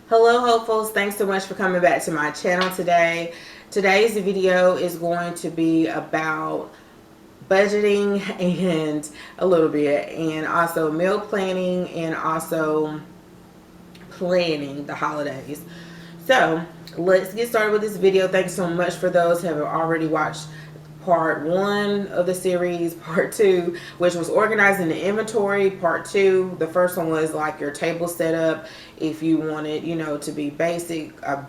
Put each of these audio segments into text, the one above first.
Hello hopefuls, thanks so much for coming back to my channel today. Today's video is going to be about budgeting and a little bit, and also meal planning, and also planning the holidays. So let's get started with this video. Thanks so much for those who have already watched part 1 of the series, part 2, which was organizing the inventory. Part 2, the first one was like your table setup, if you wanted, you know, to be basic, a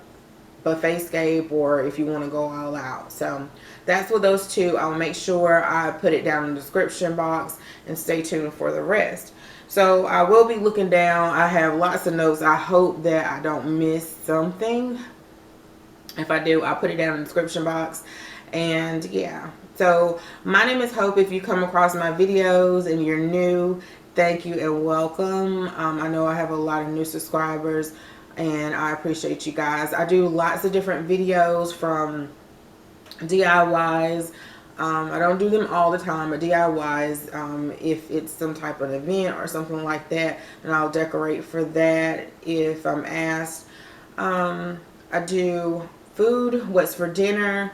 buffetscape, or if you want to go all out. So that's what those two. I'll make sure I put it down in the description box, and stay tuned for the rest. So I will be looking down. I have lots of notes. I hope that I don't miss something. If I do, I'll put it down in the description box. And yeah, so my name is Hope. If you come across my videos and you're new, thank you and welcome. I know I have a lot of new subscribers, and I appreciate you guys. I do lots of different videos, from DIYs. I don't do them all the time, but DIYs, if it's some type of event or something like that, then I'll decorate for that if I'm asked. I do food, what's for dinner,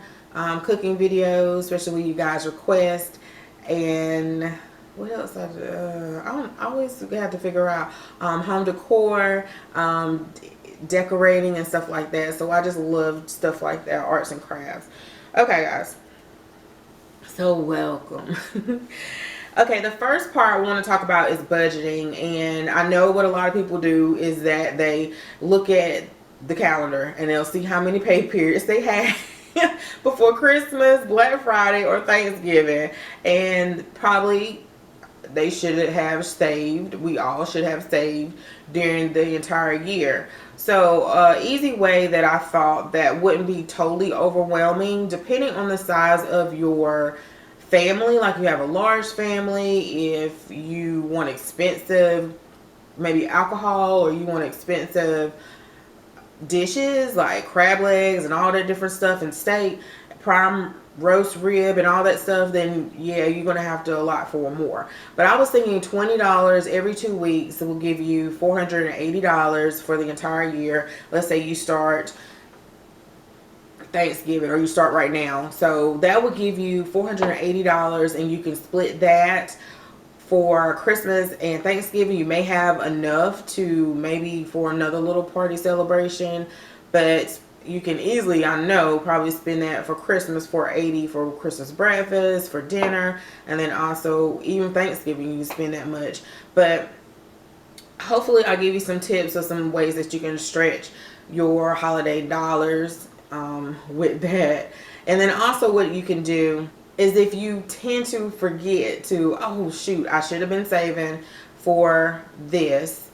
cooking videos, especially when you guys request. And what else I do? I always have to figure out home decor, decorating and stuff like that. So I just love stuff like that, arts and crafts. Okay guys, so welcome. Okay, the first part I want to talk about is budgeting. And I know what a lot of people do is that they look at the calendar and they'll see how many pay periods they have before Christmas, Black Friday, or Thanksgiving, and probably they should have saved. We all should have saved during the entire year. So easy way that I thought that wouldn't be totally overwhelming, depending on the size of your family. Like, you have a large family, if you want expensive maybe alcohol, or you want expensive dishes like crab legs and all that different stuff, and steak, prime roast rib and all that stuff, then yeah, you're gonna have to allot for more. But I was thinking $20 every 2 weeks will give you $480 for the entire year. Let's say you start Thanksgiving, or you start right now, so that would give you $480, and you can split that for Christmas and Thanksgiving. You may have enough to maybe for another little party celebration, but you can easily, I know, probably spend that for Christmas, $480 for Christmas breakfast, for dinner, and then also even Thanksgiving you can spend that much. But hopefully I'll give you some tips or some ways that you can stretch your holiday dollars with that. And then also what you can do is, if you tend to forget to, oh shoot, I should have been saving for this,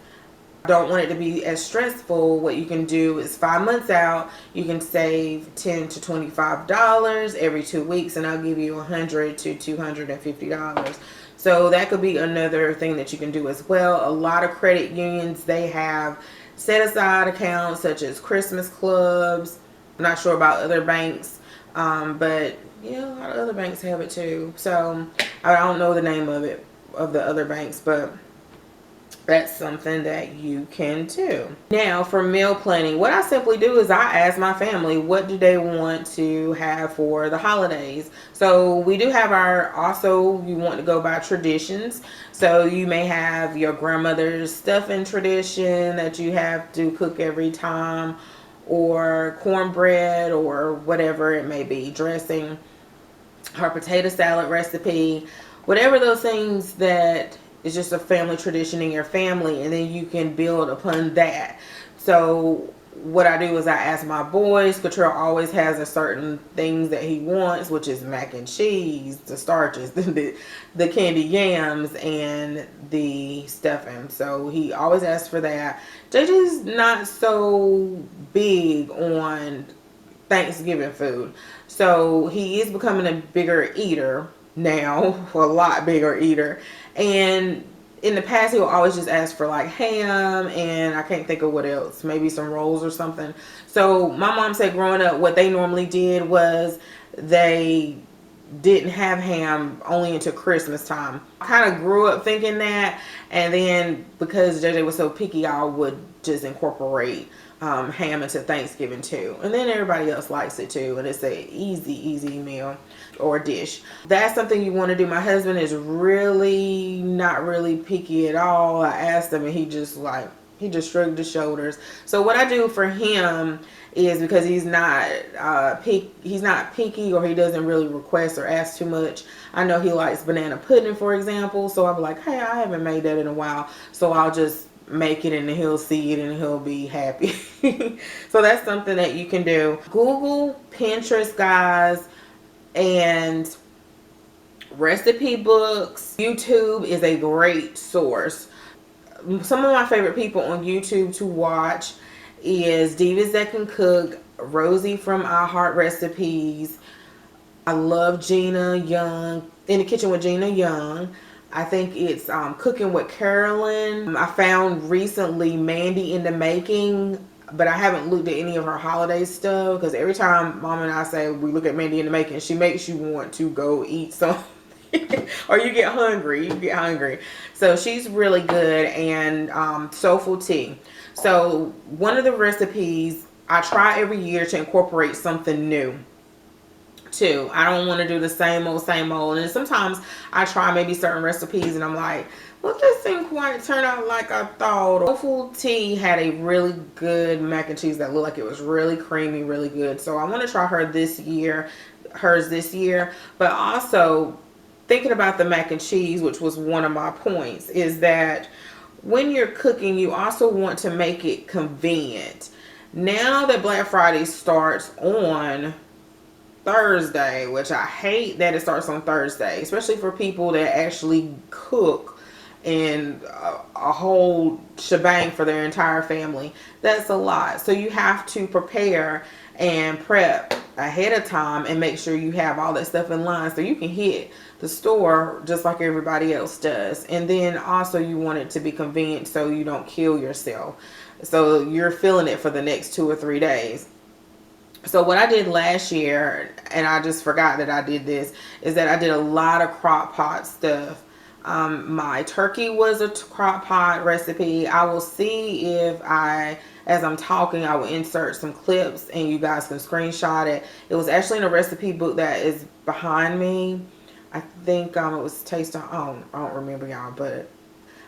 don't want it to be as stressful, what you can do is 5 months out, you can save $10 to $25 every 2 weeks, and I'll give you $100 to $250. So that could be another thing that you can do as well. A lot of credit unions, they have set aside accounts such as Christmas clubs. I'm not sure about other banks, but yeah, a lot of other banks have it too. So I don't know the name of it, of the other banks, but that's something that you can do. Now for meal planning, what I simply do is I ask my family, what do they want to have for the holidays? So we do have our, also you want to go by traditions. So you may have your grandmother's stuffing tradition that you have to cook every time, or cornbread, or whatever it may be, dressing, her potato salad recipe, whatever those things that is just a family tradition in your family, and then you can build upon that. So what I do is I ask my boys. Cottrell always has a certain things that he wants, which is mac and cheese, the starches, the candy yams, and the stuffing. So he always asks for that. JJ's not so big on Thanksgiving food, so he is becoming a bigger eater now, a lot bigger eater. And in the past, he will always just ask for like ham, and I can't think of what else, maybe some rolls or something. So my mom said growing up, what they normally did was they didn't have ham only until Christmas time. I kind of grew up thinking that, and then because JJ was so picky, I would just incorporate ham into Thanksgiving too. And then everybody else likes it too. And it's a easy meal or dish. That's something you want to do. My husband is really not really picky at all. I asked him and he just shrugged his shoulders. So what I do for him is, because he's not picky, or he doesn't really request or ask too much. I know he likes banana pudding, for example. So I'm like, hey, I haven't made that in a while. So I'll just make it and he'll see it and he'll be happy. So that's something that you can do. Google, Pinterest, guys, and recipe books. YouTube is a great source. Some of my favorite people on YouTube to watch is Divas That Can Cook, Rosie from I Heart Recipes. I love Gina Young, In the Kitchen with Gina Young. I think it's Cooking with Carolyn. I found recently Mandy in the Making, but I haven't looked at any of her holiday stuff, because every time Mom and I say we look at Mandy in the Making, she makes you want to go eat some. Or you get hungry. So she's really good. And Soulful Tea. So one of the recipes I try every year to incorporate something new too. I don't want to do the same old. And sometimes I try maybe certain recipes and I'm like, well, this didn't quite turn out like I thought. Soulful Tea had a really good mac and cheese that looked like it was really creamy, really good. So I want to try hers this year. But also thinking about the mac and cheese, which was one of my points, is that when you're cooking, you also want to make it convenient. Now that Black Friday starts on Thursday, which I hate that it starts on Thursday, especially for people that actually cook and a whole shebang for their entire family. That's a lot. So you have to prepare and prep ahead of time and make sure you have all that stuff in line so you can hit the store just like everybody else does. And then also you want it to be convenient so you don't kill yourself, so you're feeling it for the next 2 or 3 days. So what I did last year, and I just forgot that I did this, is that I did a lot of crock pot stuff. My turkey was a crock pot recipe. I will see if as I'm talking, I will insert some clips and you guys can screenshot it. It was actually in a recipe book that is behind me. I think it was Taste of, I don't remember, y'all, but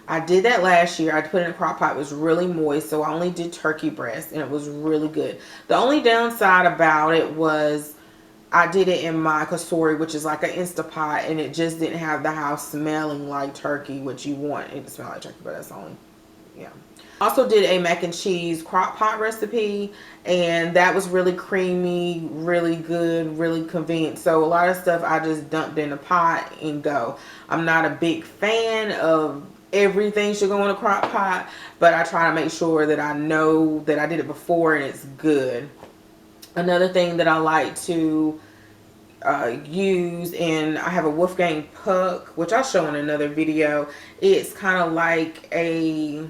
I did that last year. I put it in a crock pot. It was really moist, so I only did turkey breast, and it was really good. The only downside about it was I did it in my Kasori, which is like an Instapot, and it just didn't have the house smelling like turkey, which you want it to smell like turkey, but that's only, yeah. Also did a mac and cheese crock pot recipe, and that was really creamy, really good, really convenient. So a lot of stuff I just dumped in a pot and go. I'm not a big fan of everything should go in a crock pot, but I try to make sure that I know that I did it before and it's good. Another thing that I like to use, and I have a Wolfgang Puck, which I'll show in another video. It's kind of like a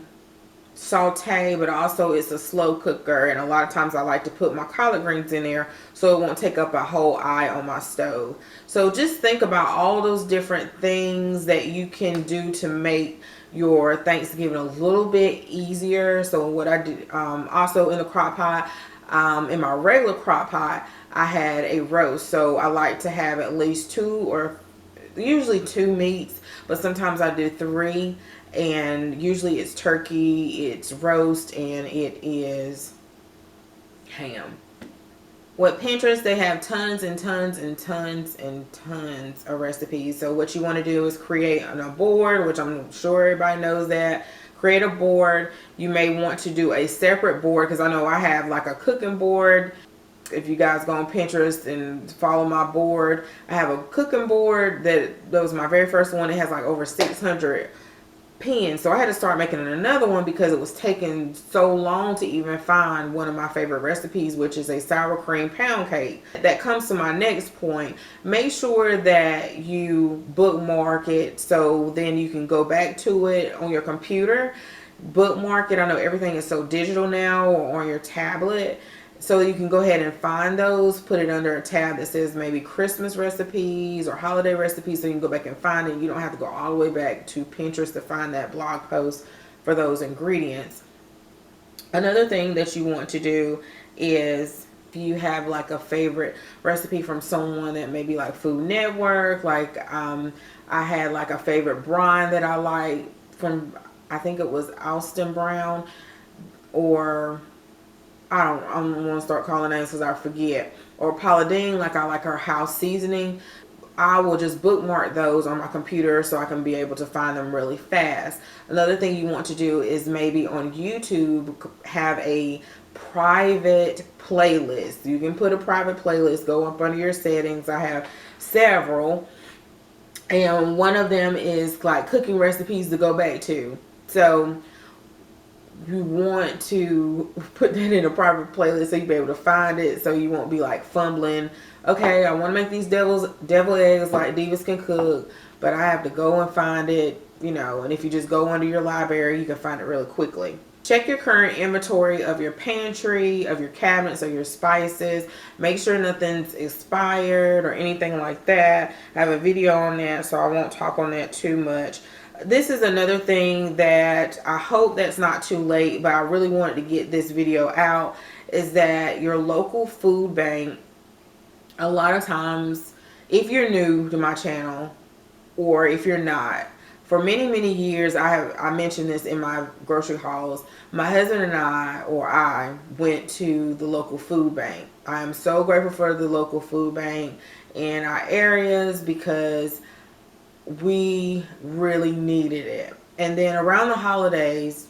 saute, but also it's a slow cooker, and a lot of times I like to put my collard greens in there so it won't take up a whole eye on my stove. So just think about all those different things that you can do to make your Thanksgiving a little bit easier. So what I did, also in the crock pot, in my regular crock pot, I had a roast. So I like to have at least 2 or usually 2 meats, but sometimes I do 3. And usually it's turkey, it's roast, and it is ham. With Pinterest, they have tons and tons and tons and tons of recipes. So what you want to do is create on a board, which I'm sure everybody knows that. Create a board. You may want to do a separate board, because I know I have like a cooking board. If you guys go on Pinterest and follow my board, I have a cooking board that was my very first one. It has like over 600 pins, so I had to start making another one because it was taking so long to even find one of my favorite recipes, which is a sour cream pound cake. That comes to my next point. Make sure that you bookmark it so then you can go back to it on your computer. Bookmark it. I know everything is so digital now, or on your tablet. So you can go ahead and find those, put it under a tab that says maybe Christmas recipes or holiday recipes, so you can go back and find it. You don't have to go all the way back to Pinterest to find that blog post for those ingredients. Another thing that you want to do is, if you have like a favorite recipe from someone that maybe like Food Network, like I had like a favorite brine that I like from, I think it was Austin Brown, or I don't want to start calling names because I forget, or Paula Deen, like I like her house seasoning. I will just bookmark those on my computer so I can be able to find them really fast. Another thing you want to do is maybe on YouTube have a private playlist. You can put a private playlist, go up under your settings. I have several, and one of them is like cooking recipes to go back to. So you want to put that in a private playlist so you'll be able to find it, so you won't be like fumbling. Okay, I want to make these devil eggs like Divas Can Cook, but I have to go and find it, you know. And if you just go under your library, you can find it really quickly. Check your current inventory of your pantry, of your cabinets, of your spices. Make sure nothing's expired or anything like that. I have a video on that, so I won't talk on that too much. This is another thing that I hope that's not too late, but I really wanted to get this video out, is that your local food bank, a lot of times, if you're new to my channel or if you're not, for many years, I mentioned this in my grocery hauls, my husband and I went to the local food bank. I am so grateful for the local food bank in our areas because we really needed it. And then around the holidays,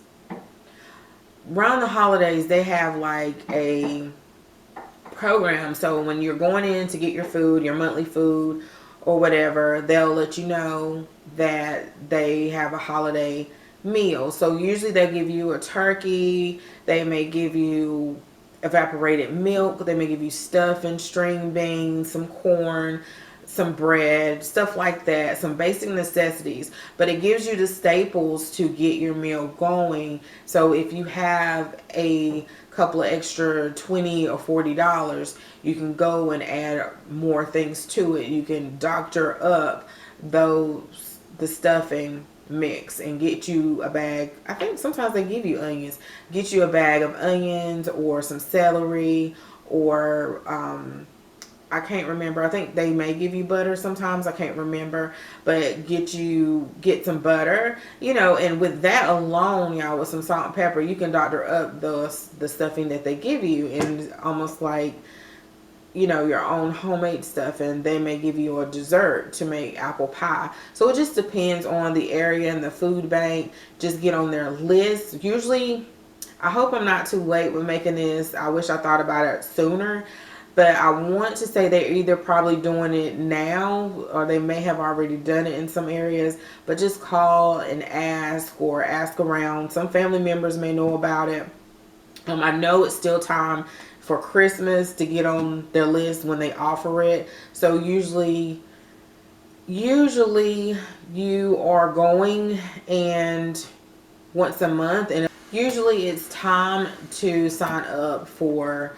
they have like a program. So when you're going in to get your food, your monthly food or whatever, they'll let you know that they have a holiday meal. So usually they give you a turkey, they may give you evaporated milk, they may give you stuffing, string beans, some corn, some bread, stuff like that, some basic necessities. But it gives you the staples to get your meal going. So if you have a couple of extra $20 or $40, you can go and add more things to it. You can doctor up the stuffing mix and get you a bag. I think sometimes they give you onions. Get you a bag of onions or some celery, or I can't remember. I think they may give you butter sometimes. I can't remember. But get some butter, you know, and with that alone, y'all, with some salt and pepper, you can doctor up the stuffing that they give you, and it's almost like, you know, your own homemade stuff. And they may give you a dessert to make apple pie. So it just depends on the area and the food bank. Just get on their list. Usually, I hope I'm not too late with making this. I wish I thought about it sooner. But I want to say they're either probably doing it now, or they may have already done it in some areas. But just call and ask, or ask around. Some family members may know about it. I know it's still time for Christmas to get on their list when they offer it. So usually you are going and once a month, and usually it's time to sign up for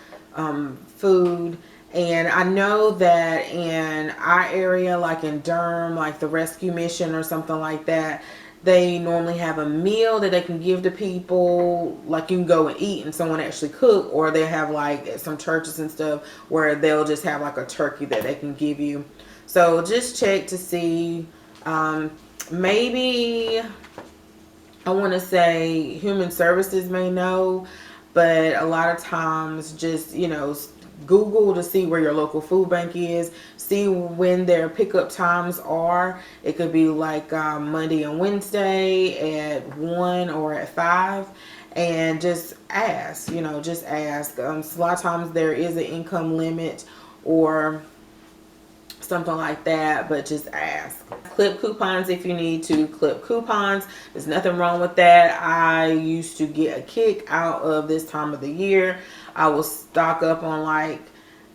food. And I know that in our area, like in Durham, like the Rescue Mission or something like that, they normally have a meal that they can give to people. Like you can go and eat and someone actually cook, or they have like at some churches and stuff where they'll just have like a turkey that they can give you. So just check to see. Maybe I want to say Human Services may know, but a lot of times just, you know, Google to see where your local food bank is. See when their pickup times are. It could be like Monday and Wednesday at 1 or at 5. And just ask, you know, just ask. A lot of times there is an income limit or something like that, but just ask. Clip coupons if you need to clip coupons. There's nothing wrong with that. I used to get a kick out of this time of the year. I will stock up on like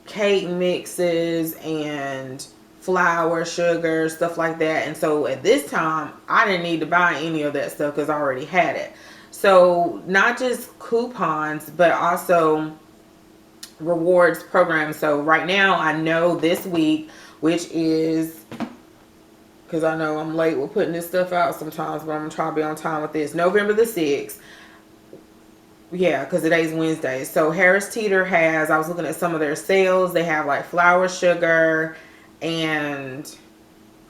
cake mixes and flour, sugar, stuff like that. And so at this time, I didn't need to buy any of that stuff because I already had it. So not just coupons, but also rewards programs. So right now, I know this week, which is, because I know I'm late with putting this stuff out sometimes, but I'm going to try to be on time with this, November the 6th. Yeah, because today's Wednesday. So Harris Teeter has, I was looking at some of their sales. They have like flour, sugar, and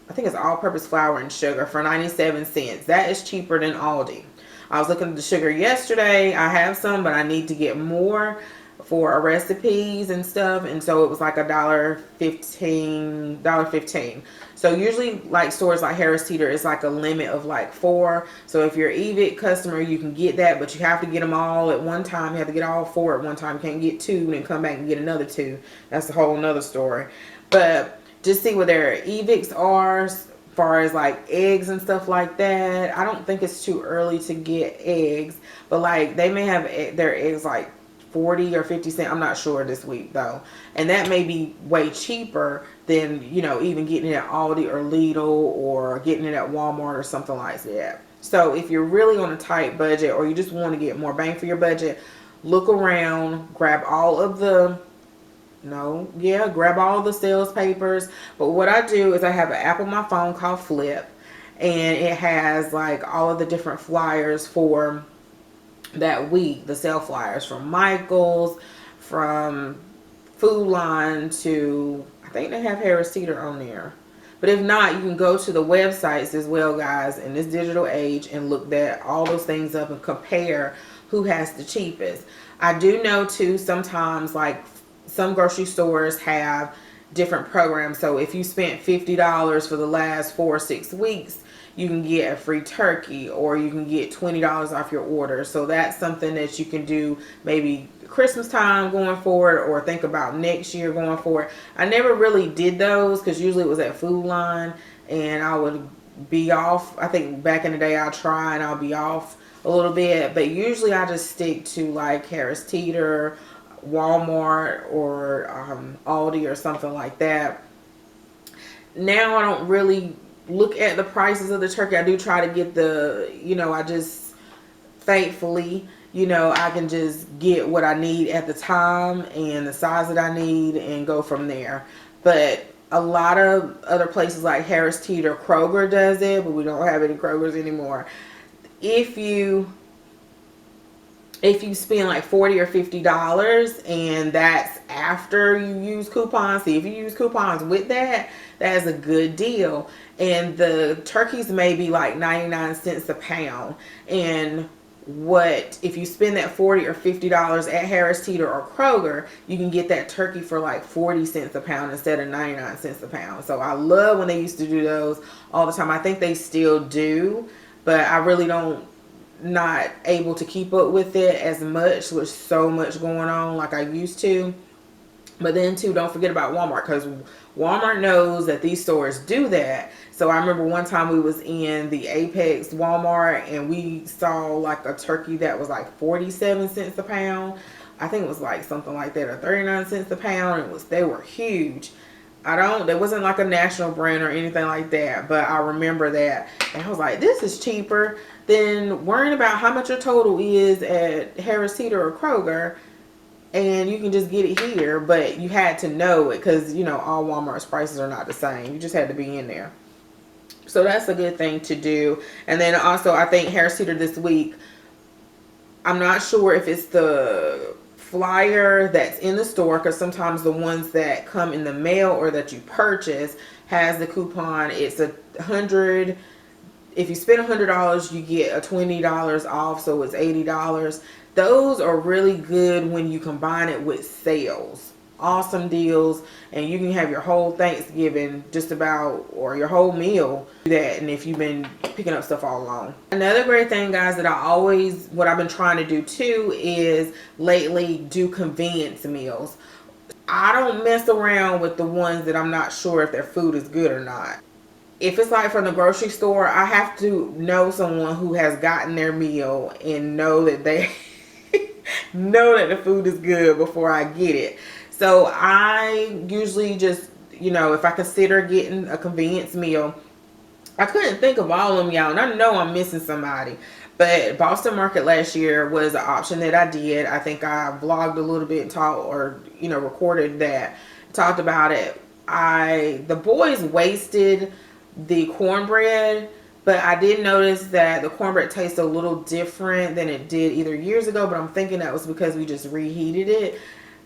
I think it's all-purpose flour and sugar for 97 cents. That is cheaper than Aldi. I was looking at the sugar yesterday. I have some, but I need to get more for our recipes and stuff. And so it was like $1.15. So usually like stores like Harris Teeter, it's like a limit of like 4. So if you're EVIC customer, you can get that, but you have to get them all at one time. You have to get all 4 at one time. You can't get 2 and then come back and get another 2. That's a whole nother story. But just see what their EVICs are as far as like eggs and stuff like that. I don't think it's too early to get eggs, but like they may have their eggs like 40 or 50 cents. I'm not sure this week though. And that may be way cheaper than, you know, even getting it at Aldi or Lidl or getting it at Walmart or something like that. So if you're really on a tight budget or you just want to get more bang for your budget, look around, grab all of the grab all the sales papers. But what I do is I have an app on my phone called Flip, and it has like all of the different flyers for that week. The sale flyers from Michael's, from Food Line to, I think they have Harris Teeter on there. But if not, you can go to the websites as well, guys, in this digital age and look that all those things up and compare who has the cheapest. I do know too, sometimes like some grocery stores have different programs. So if you spent $50 for the last 4 or 6 weeks, you can get a free turkey, or you can get $20 off your order. So that's something that you can do maybe Christmas time going forward, or think about next year going forward. I never really did those because usually it was at Food Line and I would be off. I think back in the day I'll try and I'll be off a little bit, but usually I just stick to like Harris Teeter, Walmart, or Aldi or something like that. Now I don't really look at the prices of the turkey. I do try to get the, I just, thankfully, I can just get what I need at the time and the size that I need and go from there. But a lot of other places like Harris Teeter, Kroger does it, but we don't have any Krogers anymore. If you spend like $40 or $50 and that's after you use coupons, see if you use coupons with that, that is a good deal. And the turkeys may be like 99 cents a pound. And if you spend that $40 or $50 at Harris Teeter or Kroger, you can get that turkey for like 40 cents a pound instead of 99 cents a pound. So I love when they used to do those all the time. I think they still do, but I really not able to keep up with it as much with so much going on like I used to. But then too, don't forget about Walmart, because Walmart knows that these stores do that. So I remember one time we was in the Apex Walmart and we saw like a turkey that was like 47 cents a pound. I think it was like something like that, or 39 cents a pound. They were huge. There wasn't like a national brand or anything like that, but I remember that. And I was like, this is cheaper than worrying about how much your total is at Harris Teeter or Kroger. And you can just get it here, but you had to know it because, all Walmart's prices are not the same. You just had to be in there. So that's a good thing to do. And then also, I think Harris Teeter this week, I'm not sure if it's the flyer that's in the store, because sometimes the ones that come in the mail or that you purchase has the coupon. It's $100. If you spend $100, you get a $20 off, so it's $80. Those are really good when you combine it with sales. Awesome deals, and you can have your whole Thanksgiving just about, or your whole meal, do that. And if you've been picking up stuff all along. Another great thing, guys, that what I've been trying to do too is lately do convenience meals. I don't mess around with the ones that I'm not sure if their food is good or not. If it's like from the grocery store, I have to know someone who has gotten their meal and know that they know that the food is good before I get it. So I usually just, if I consider getting a convenience meal, I couldn't think of all of them, y'all, and I know I'm missing somebody. But Boston Market last year was an option that I did. I think I vlogged a little bit and recorded that, talked about it. The boys wasted the cornbread But I did notice that the cornbread tastes a little different than it did either years ago, but I'm thinking that was because we just reheated it,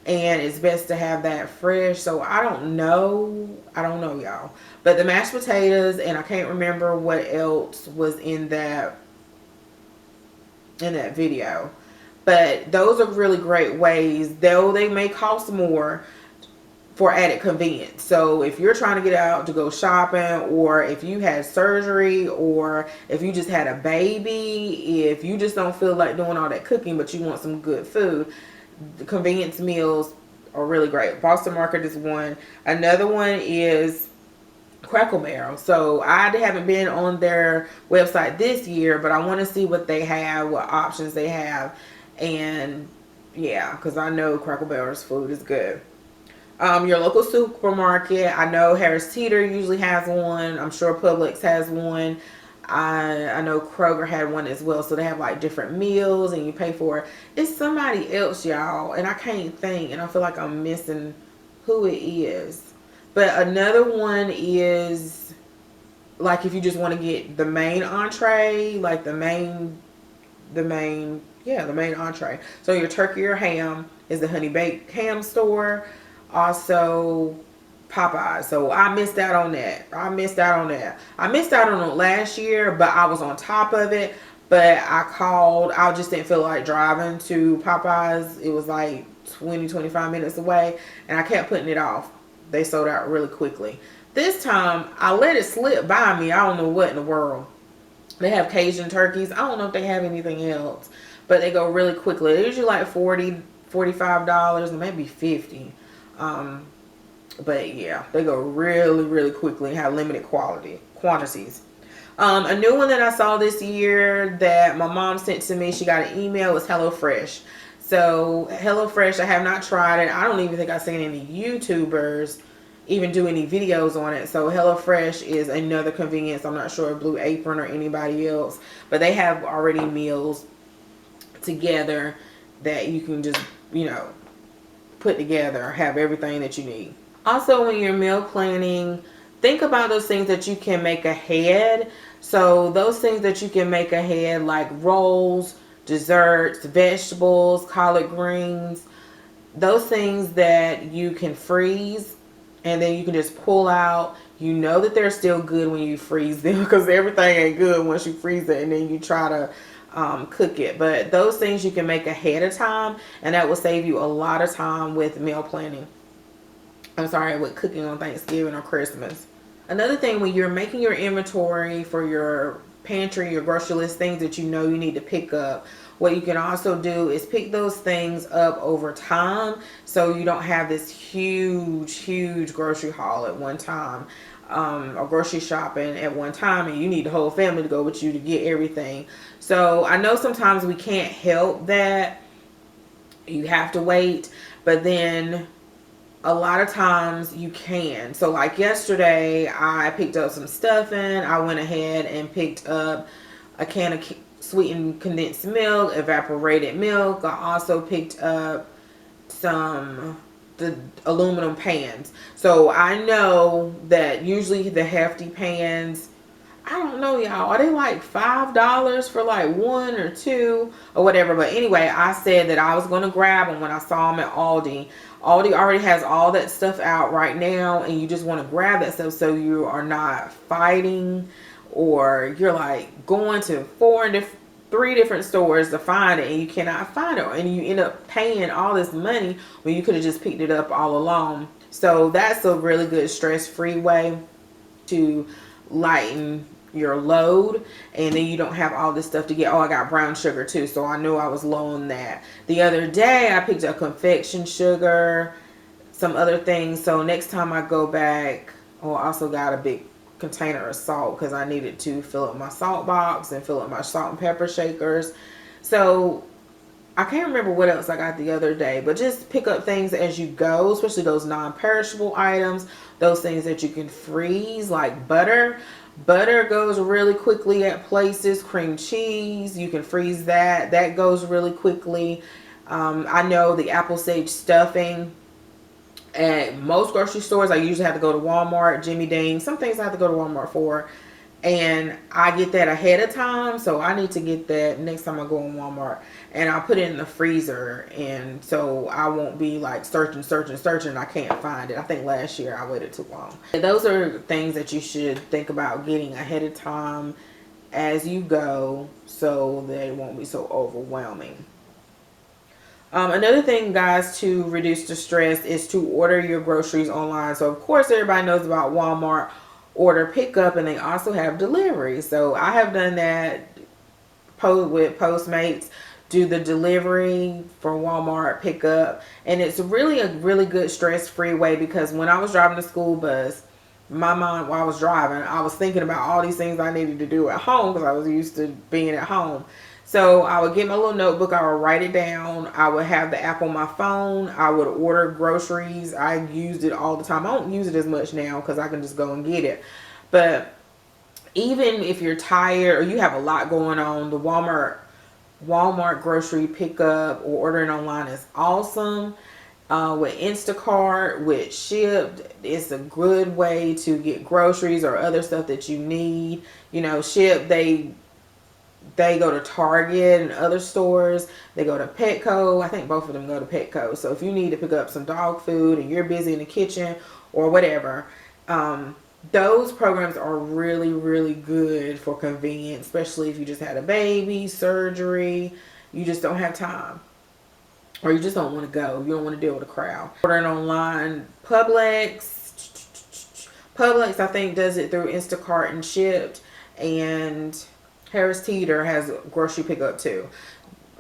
and it's best to have that fresh. So I don't know. I don't know, y'all. But the mashed potatoes, and I can't remember what else was in that video. But those are really great ways, though they may cost more, for added convenience. So if you're trying to get out to go shopping, or if you had surgery, or if you just had a baby, if you just don't feel like doing all that cooking but you want some good food, the convenience meals are really great. Boston Market is one. Another one is Crackle Barrel. So I haven't been on their website this year, but I want to see what they have, what options they have. And yeah, because I know Crackle Barrel's food is good. Your local supermarket, I know Harris Teeter usually has one. I'm sure Publix has one. I know Kroger had one as well. So they have like different meals and you pay for it. It's somebody else, y'all, and I can't think, and I feel like I'm missing who it is. But another one is like if you just want to get the main entree, like the main entree. So your turkey or ham is the Honey Baked Ham store. Also Popeyes. So I missed out on that. I missed out on it last year, but I was on top of it. But I just didn't feel like driving to Popeyes. It was like 20-25 minutes away, and I kept putting it off. They sold out really quickly. This time I let it slip by me. I don't know what in the world. They have Cajun turkeys. I don't know if they have anything else, but they go really quickly. They're usually like $40, $45, and maybe $50. But yeah, they go really, really quickly and have limited quantities. A new one that I saw this year that my mom sent to me, she got an email, was HelloFresh. So HelloFresh, I have not tried it. I don't even think I've seen any YouTubers even do any videos on it. So HelloFresh is another convenience. I'm not sure if Blue Apron or anybody else, but they have already meals together that you can just, put together, have everything that you need. Also, when you're meal planning, think about those things that you can make ahead. So those things that you can make ahead, like rolls, desserts, vegetables, collard greens, those things that you can freeze and then you can just pull out. You know that they're still good when you freeze them, because everything ain't good once you freeze it and then you try to cook it. But those things you can make ahead of time, and that will save you a lot of time with meal planning. With cooking on Thanksgiving or Christmas. Another thing, when you're making your inventory for your pantry, your grocery list, things that you know you need to pick up, what you can also do is pick those things up over time, so you don't have this huge grocery haul at one time, or grocery shopping at one time, and you need the whole family to go with you to get everything. So I know sometimes we can't help that. You have to wait, but then a lot of times you can. So like yesterday, I picked up some stuffing. I went ahead and picked up a can of sweetened condensed milk, evaporated milk. I also picked up the aluminum pans. So I know that usually the hefty pans, I don't know, y'all, are they like $5 for like one or two or whatever? But anyway, I said that I was going to grab them when I saw them at Aldi. Aldi already has all that stuff out right now, and you just want to grab that stuff so you are not fighting, or you're like going to 3 different stores to find it and you cannot find it, and you end up paying all this money when you could have just picked it up all along. So that's a really good stress-free way to lighten your load, and then you don't have all this stuff to get. Oh, I got brown sugar too, so I knew I was low on that. The other day I picked up confection sugar, some other things, so next time I go back, I also got a big container of salt because I needed to fill up my salt box and fill up my salt and pepper shakers. So I can't remember what else I got the other day, but just pick up things as you go, especially those non-perishable items, those things that you can freeze, like butter. Butter goes really quickly at places. Cream cheese, you can freeze that. That goes really quickly. I know the apple sage stuffing at most grocery stores, I usually have to go to Walmart, Jimmy Dean. Some things I have to go to Walmart for. and I get that ahead of time, so I need to get that next time I go in Walmart, and I'll put it in the freezer, and so I won't be like searching I can't find it. I think last year I waited too long. And those are things that you should think about getting ahead of time as you go, so that it won't be so overwhelming. Another thing, guys, to reduce the stress is to order your groceries online. So, of course, everybody knows about Walmart order pickup, and they also have delivery. So, I have done that with Postmates, do the delivery for Walmart pickup. And it's really a really good stress-free way, because when I was driving the school bus, my mind, while I was driving, I was thinking about all these things I needed to do at home, because I was used to being at home. So I would get my little notebook, I would write it down, I would have the app on my phone, I would order groceries. I used it all the time. I don't use it as much now because I can just go and get it. But even if you're tired or you have a lot going on, the Walmart grocery pickup or ordering online is awesome. With Instacart, with Shipt, it's a good way to get groceries or other stuff that you need. You know, Shipt, they go to Target and other stores. They go to Petco. I think both of them go to Petco. So if you need to pick up some dog food and you're busy in the kitchen or whatever, those programs are really, really good for convenience, especially if you just had a baby, surgery, you just don't have time, or you just don't want to go. You don't want to deal with a crowd. Ordering online, Publix, I think, does it through Instacart and Shipt, and Harris Teeter has grocery pickup too.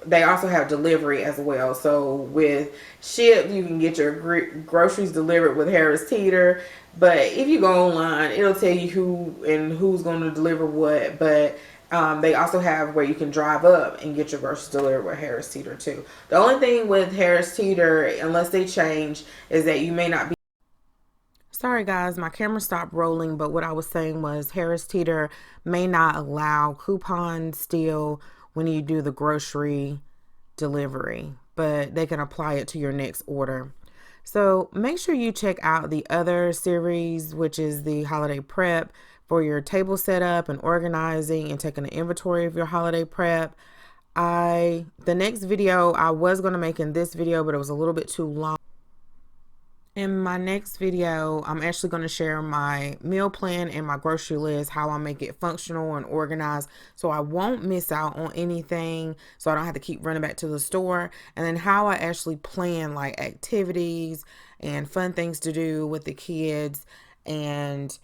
They also have delivery as well. So with Shipt, you can get your groceries delivered with Harris Teeter. But if you go online, it'll tell you who's going to deliver what. But they also have where you can drive up and get your groceries delivered with Harris Teeter too. The only thing with Harris Teeter, unless they change, is that you may not be... Sorry guys, my camera stopped rolling, but what I was saying was Harris Teeter may not allow coupons still when you do the grocery delivery, but they can apply it to your next order. So make sure you check out the other series, which is the holiday prep for your table setup and organizing and taking an inventory of your holiday prep. The next video I was going to make in this video, but it was a little bit too long. In my next video, I'm actually going to share my meal plan and my grocery list, how I make it functional and organized so I won't miss out on anything, so I don't have to keep running back to the store, and then how I actually plan like activities and fun things to do with the kids and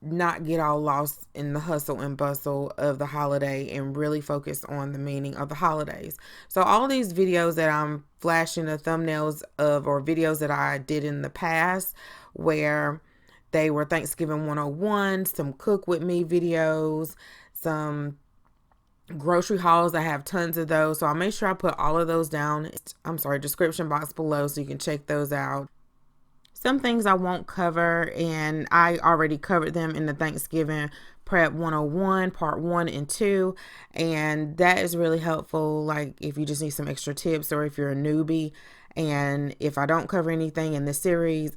not get all lost in the hustle and bustle of the holiday and really focus on the meaning of the holidays. So all these videos that I'm flashing the thumbnails of, or videos that I did in the past where they were Thanksgiving 101, some cook with me videos, some grocery hauls. I have tons of those. So I'll make sure I put all of those down. Description box below so you can check those out. Some things I won't cover, and I already covered them in the Thanksgiving Prep 101 part 1 and 2, and that is really helpful, like if you just need some extra tips or if you're a newbie. And if I don't cover anything in this series,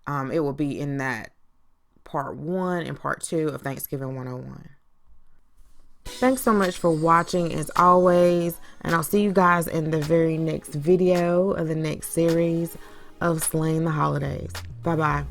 it will be in that part 1 and part 2 of Thanksgiving 101. Thanks so much for watching as always, and I'll see you guys in the very next video of the next series of Slaying the Holidays. Bye-bye.